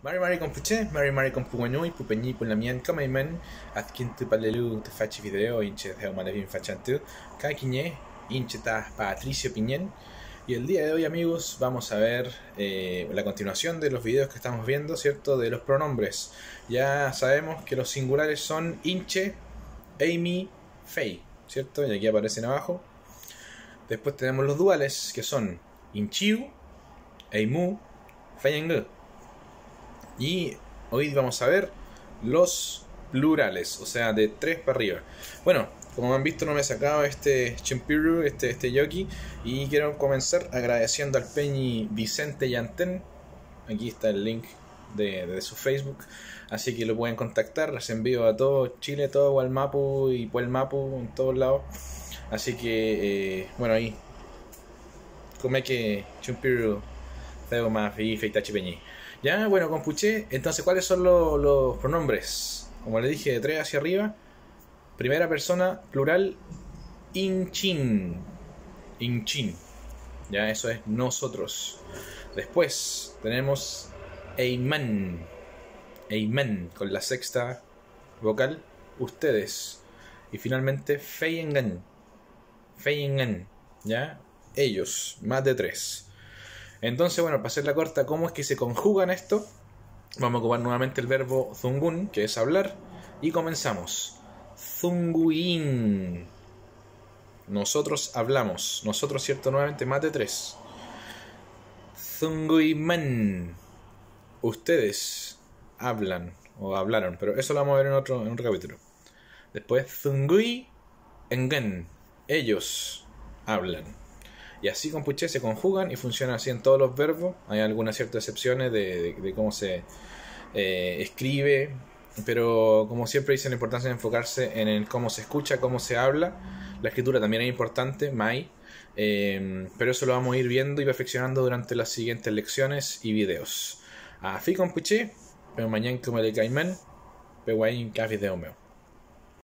Mari compuche, Mari compugnoi, pupeñi punamian, kamaiman, adquintu palelu te faci video, inche de malevin fachantu, kakiñe, inche ta Patricio Piñén. Y el día de hoy, amigos, vamos a ver la continuación de los videos que estamos viendo, ¿cierto? De los pronombres. Ya sabemos que los singulares son inche, Amy, Fei, ¿cierto? Y aquí aparecen abajo. Después tenemos los duales, que son inchiu, eimu, feiengu. Y hoy vamos a ver los plurales, o sea, de 3 para arriba. Bueno, como han visto, no me he sacado este chimpiru, este yoki. Y quiero comenzar agradeciendo al Peñi Vicente Yantén. Aquí está el link de su Facebook. Así que lo pueden contactar. Les envío a todo Chile, todo Gualmapu y Puelmapu, en todos lados. Así que, bueno, ahí. Come que chimpiru feo más y feitachi peñi. Ya, bueno, compuché. Entonces, ¿cuáles son los pronombres? Como les dije, de 3 hacia arriba. Primera persona, plural, inchin. Inchin. Ya, eso es nosotros. Después tenemos eiman. Eiman, con la sexta vocal, ustedes. Y finalmente, feiengan. Feiengan. Ya, ellos, más de 3. Entonces, bueno, para hacerla corta, ¿cómo es que se conjugan esto? Vamos a ocupar nuevamente el verbo zungun, que es hablar, y comenzamos. Zunguin. Nosotros hablamos. Nosotros, ¿cierto? Nuevamente, más de 3. Zunguiman. Ustedes hablan o hablaron, pero eso lo vamos a ver en otro capítulo. Después, zungui engan. Ellos hablan. Y así con puché se conjugan y funcionan así en todos los verbos. Hay algunas ciertas excepciones de cómo se escribe, pero como siempre dice, la importancia de enfocarse en el cómo se escucha, cómo se habla. La escritura también es importante, mai, pero eso lo vamos a ir viendo y perfeccionando durante las siguientes lecciones y videos. Así con puché, pero mañana como le caiman, pero hay un video mío.